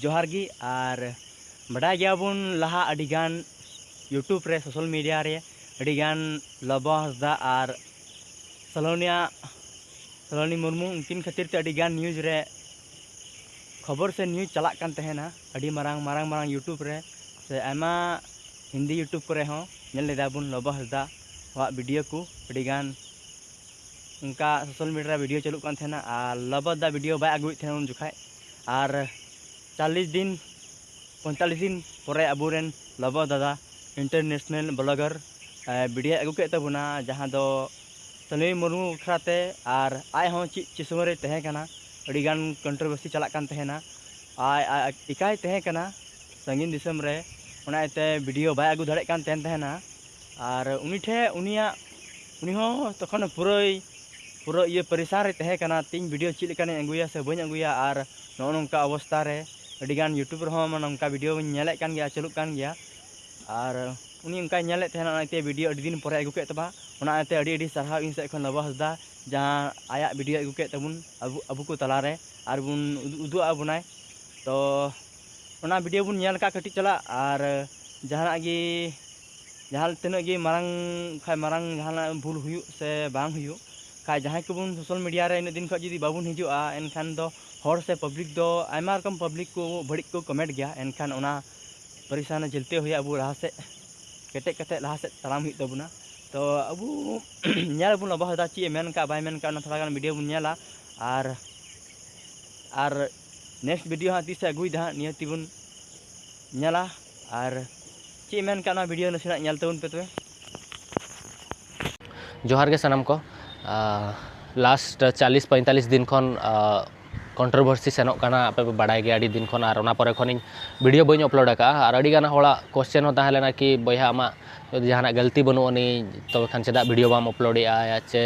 जोहार गी और बड़ा गयाबन लहा अडिगान यूट्यूब रे सोशल मीडिया रे अडिगान लबो हंसदा और सलोनी मुर्मू उनकिन खातिर ते अडिगान न्यूज रे खबर से न्यूज चला कान तहेना अडी मारांग यूट्यूब रे से आमा हिंदी यूट्यूब करे हो नेल लेदाबन लबो हंसदा वा वीडियो को अडिगान उनका सोशल मीडिया वीडियो चलुक कान तहेना और लबो दा वीडियो बाय अगुई थे उन जुखाय और 40 दिन 45 दिन पर अबुरेन लबो दादा इंटरनेशनल ब्लॉगर वीडियो अगु के तबुना जहां दो सलोनी मुर्मू खराते और आय हो चिसमरे तहे कना अडिगान कंट्रोवर्सी चला कान तहेना आय इकाय तहे कना संगीन दिसम रे ओनाते वीडियो बाय अगु दाड़े कान तहेना और उनी हो तखन पूरा ये परेशान रे तहे कना तीन वीडियो चिल काने अगुया से बኝ अगुया और नौका अवस्था रे अडिगान यूट्यूब रे नौका वीडियो नेले कान गया चलुक कान गया और उनी उनका नेले तहेना ओनाते वीडियो अडी दिन परे अगु के तबा ओनाते अडी सरहाव इन से खन लबो हंसदा जहां आया वीडियो अगु के तबुन अबु को तला रे और बुन उदु आबुनाय तो ओना वीडियो बुन नेल का कटी चला और जहां तिना गी मारंग जहां भूल हुयु से बांग हुयु खाय जहां को सोशल मीडिया रे इन दिन खा जुदी बाबुन हिजुआ एनखान दो हर से पब्लिक दो आयमा रकम पब्लिक को बड़ी को कमेंट गया एनखान ओना परेशान झेलते हुए अब लहा से केटे कते लहा से तराम हुई तबुना तो अबु नेल बुन लबो हदा ची मेन का बाय मेन का ना थोड़ा गान वीडियो बुन नेला और नेक्स्ट वीडियो हा तीस अगुई दा नियति बुन नेला और ची मेन का ना वीडियो नसेना नेल तबुन पे तबे जोहार के सनम को लास्ट 40-45 दिन खन कंट्रोवर्सी सेनोक काना आपे बड़ाय गे आडी दिन खन और ओना परे खन वीडियो बኝ अपलोड का और आडी गाना होड़ा क्वेश्चन हो ताहलेना कि बया आमा जदि जहाना गलती बनुनी तबे खान चेदा वीडियो बाम अपलोडेआ या चे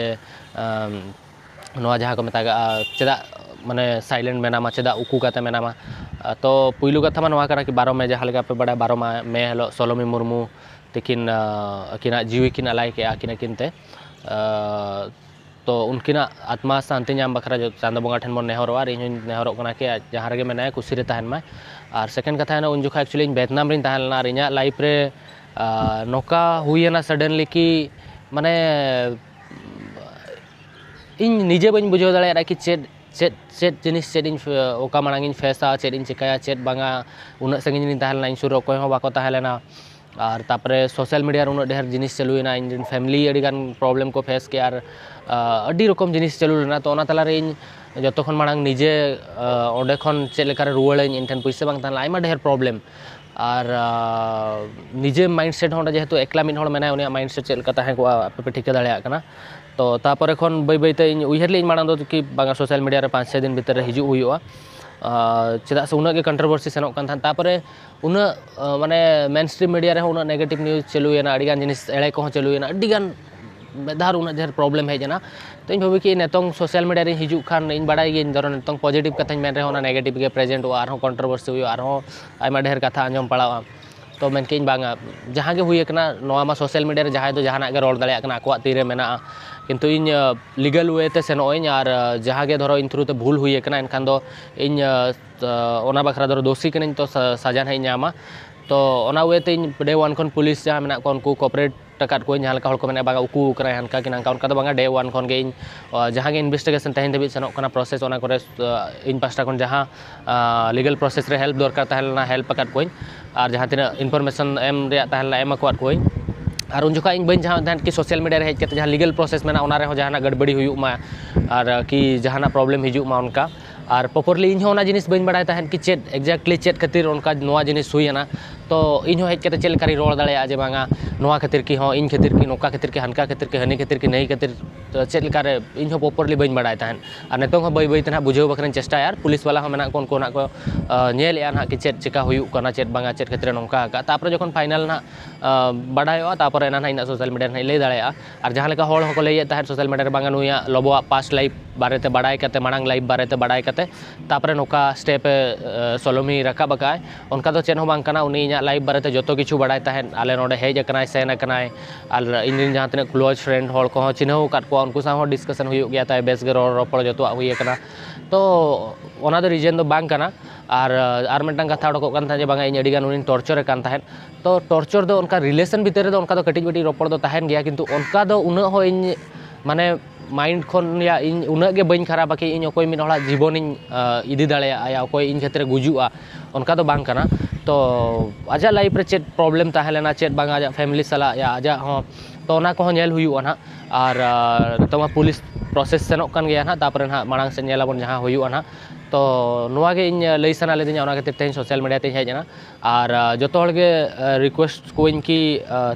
नोआ जहां को मेता चेदा माने साइलेंट मेनामा चेदा उकू काते मेनामा तो पुइलु कथा मा नोआ करा कि 12 मे जहां लगा पे बड़ा 12 मे हेलो सलोनी मुर्मू तकिन अकिना जीवी किन अलाय के आकिना किनते तो उनकिना आत्मा शांति नाम बखरा जो चांदा बंगा ठन मन नेहरवा रे इन नेहरक कना के जहां रे मेनाय खुशी रे तहन मा और सेकंड कथा है उन जुखा एक्चुअली वियतनाम रिन तहलना रिया लाइफ रे नोका हुईना सडनली कि माने इन निजे बñ बुझो दाड़े कि चेट जिनिस चेट इन ओका मांग इन फेसा चेट इन चिकाया चेट बांगा उन संगिन इन तहलना इन सुर कोय हो बाको तहलेना और तापरे सोशल मीडिया उन ढेर जिनिस चलुना इन फैमिली अडिगान प्रॉब्लम को फेस के और अडी रकम जिनिस चलुना तो ओना तला रे इन जतो खन मांग निजे ओडे खन चेट लेका रे रुवाड़ इन ठन पैसा बांग तहला आइमा ढेर प्रॉब्लम और निजे माइंडसेट होंडे जेहेतु एकला मिन होड़ मेना उनिया माइंडसेट चेल का ताहे को आपे पे ठिका दाड़े कना तो तापरे खन बैते इन उइहर ले मांग दो कि बांगा सोशल मीडिया रे 5-6 दिन भीतर हिजु हुयुआ चेदा से उना के कंट्रोवर्सी सेनोक कान थान तापरे उना माने मेन स्ट्रीम मीडिया रे उना नेगेटिव न्यूज चलुएना अडिगान जिनिस एळे को चलुएना अडिगान बेधार उना ढेर प्रॉब्लम हेजना तो इन भाबी कि नेतों सोशल मीडिया रे हिजु खान इन बड़ाई गे धरो नेतों पॉजिटिव कथा मेन रे होना नेगेटिव के प्रेजेंट हो आरो कंट्रोवर्सी हुयो आरो आइमा ढेर कथा अंजम पड़ावा तो मेन के इन बांगा जहां गे हुई कना नोआ मा सोशल मीडिया रे जहां दो जहाना गे रोड दाड़े कना अकवा तीरे मेना किंतु इन लीगल वे ते सेनोइन और जहां गे धरो इन थ्रू ते भूल हुई कना एनखान दो इन ओना बखरा धरो दोषी कनिन तो सजा है नामा तो ओना वे ते इन डे 1 खन पुलिस जहां मेना को उनको कोऑपरेट टकाट को जहां लका हल को मेना बागा उकू करा हनका कि नंका उनका तो बांगा डे 1 खन गे इन जहां गे इन्वेस्टिगेशन तहिन देबी सेनोक कना प्रोसेस ओना करे इन पास्टा खन जहां लीगल प्रोसेस रे हेल्प दरकार तहलना हेल्प काट कोइन और जहां तिना इनफॉरमेशन एम रे तहलना एम को कोइन और उन जुका इन बñ जहां कि सोशल मीडिया रे हेज के जहां लीगल प्रोसेस में ओना रे हो जहां गड़बड़ी हुई मा और कि जहां प्रॉब्लम हिजु मा उनका और प्रॉपरली इन होना जिनिस बñ बड़ाय तहन कि चेट एक्जेक्टली चेट खातिर उनका नोआ जिनिस हुईना तो इन हेज के चेल करी रोड दाड़े जे बांगा नोआ खातिर कि हो इन खातिर कि नोका खातिर कि हनका खातिर कि हनी खातिर कि नहीं खातिर चेल लेकारे इन प्रॉपरली बñ बड़ाय तहन और नेतों हो बय तना बुझाव बखरन चेष्टा यार पुलिस वाला हो मेना को ना को नेल या ना कि चेट चिका हुई कना चेट बांगा चेट खातिर नोका का तापर जखन फाइनल ना बड़ायो तापर एना इन सोशल मीडिया रे लay दाड़े और जहां लेका होड़ हो लय तहन सोशल मीडिया रे बांगा नुया लबोआ पास्ट लाइफ बारेते बड़ाय कते मांग लाइफ बारेते बड़ाय कते तापर नोका स्टेप सलोमी रकाब काय उनका तो चेन हो बांग कना उनी इना लाइफ बारेते जतो किछु बड़ाय तहन आले नोडे हेज अकनाय सेन अकनाय और इन जहां तने क्लोज फ्रेंड होड़ को चिन्हव काट को उनको सा डिस्कशन हुई गया ताय बेस गे रोपड़ जतो हुई कना तो ओना दो रीजन दो बांग कना आर मिटन कथा उडकोग कान जे बांगा इन अडिगान उनी टर्चर कान ताहेन तो टर्चर दो उनका रिलेशन भीतर रे दो उनका दो कटिज बटी रोपड़ दो ताहेन गया किंतु उनका दो उना हो इन माने माइंड खन या इन उना गे बइन खराब कि इन अकोय मिन हला जीवन इन इदी दाड़े या अकोय इन क्षेत्र गुजुआ उनका दो बांग काना तो आजा लाइफ रे चेट प्रॉब्लम ताहेलेना चेट बांगा आजा फैमिली सला या आजा हो तो ओना को नेल हुयुआ ना और नितोंग पुलिस प्रोसेस सेनोक कान गया ना तापर ना मांग से नेलाबन जहां हुयुआ ना तो नुआ गे इन लई सना लेदिन ओना खातिर तेन सोशल मीडिया ते हेजना और जतो हल गे रिक्वेस्ट कोइन की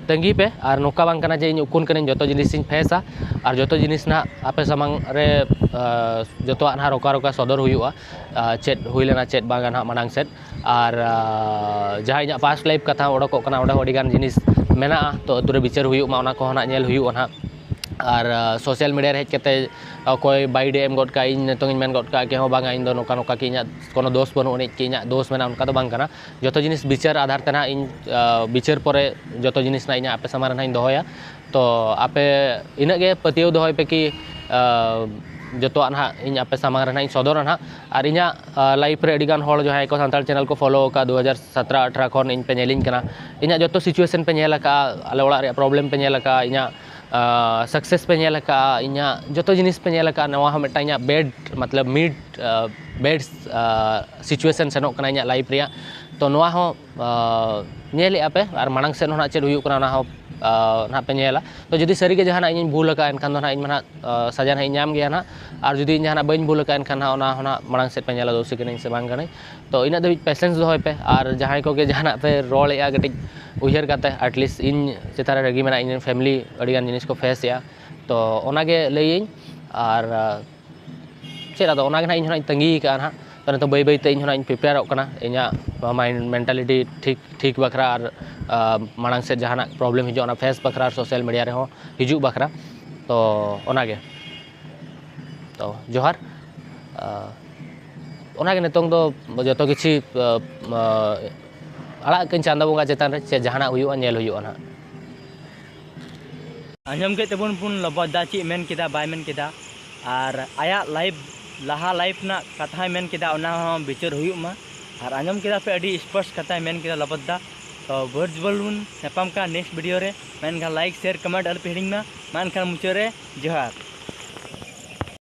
तंगी पे और नोका बांग काना जे इन उकुन कने जतो जिनिस इन फेसा और जतो जिनिस ना आपे सामांग रे जतो ना रोका रोका सदर हुयुआ चेट हुइलेना चेट बांगा ना मांग सेट और जहां इन पास्ट लाइफ कथा ओडको कना ओडा ओडिगान जिनिस मेना तो अतुरे बिचार हुयुआ मा ओना को ना नेल हुयुआ ना और सोशल मीडिया रे हेज कते कोई बाइडे एम गड का इन नितों इन मेन गड का के हो बांगा इन दो नोका नोका कि इना कोनो दोष बनु ने कि इना दोष मेना उनका तो बांग कना जतो जिनिस बिचार आधार तना इन बिचार परे जतो जिनिस ना इना आपे समार ना इन दोया तो आपे इना गे पतियो दोय पे कि जतो ना इन आपे समार ना इन सदर ना और इना लाइफ रे अडिगान होल जो है को संताल चैनल को फॉलो का 2017 18 खन इन पे नेलिन कना इना जतो सिचुएशन पे नेला का आले ओड़ा रे प्रॉब्लम पे नेला का इना सक्सेस पे नेल का इना जतो जिनिस पे नेल का नवा मिटा इना बेड मतलब मिड बेड सिचुएशन सेनो कना इना लाइफ रिया तो नवा हो नेल आपे और मांग से ना चेड हुयु कना ना हो ना पे नेला तो जदि सरी के जहाना इन भूल का एनखान ना इन मना सजा ना इनाम गया ना और जदि जहाना बइन भूल का एनखान ना होना मांग से पे नेला दोषी कने से बांग कने तो इना दबि पेशेंस दोय पे और जहां को के जहाना पे रोल या गटि उहर काते एटलिस्ट इन चितारे रगी मेना इन फैमिली अडिगान जिनिस को फेस या तो ओनागे लईइन और चेरा दो ओनागे ना इन तंगी का ना तो नितो बै बै ते इन इन प्रिपेयर कना इना माइंड मेंटालिटी ठीक ठीक बखरा और मांग से जहाना प्रॉब्लम हिजो ना फेस बखरा सोशल मीडिया रे हो हिजु बखरा तो ओनागे तो जोहार ओनागे नितों दो जतो किछि आड़ा कन चांदा बोंगा चेतान रे चे जहाना हुयुआ नेल हुयुआ ना आंजम के तेबुन पुन लबदा ची मेन केदा बाय मेन केदा और आया लाइफ लहा लाइफ ना कथा मेन केदा ओना हो बिचार हुयुमा और आंजम केदा पे अडी स्पष्ट कथा मेन केदा लबदा तो वर्चुअल नेपाम का नेक्स्ट वीडियो रे मेन का लाइक शेयर कमेंट अल पे हिडिंग ना मान खान मुचरे जोहार।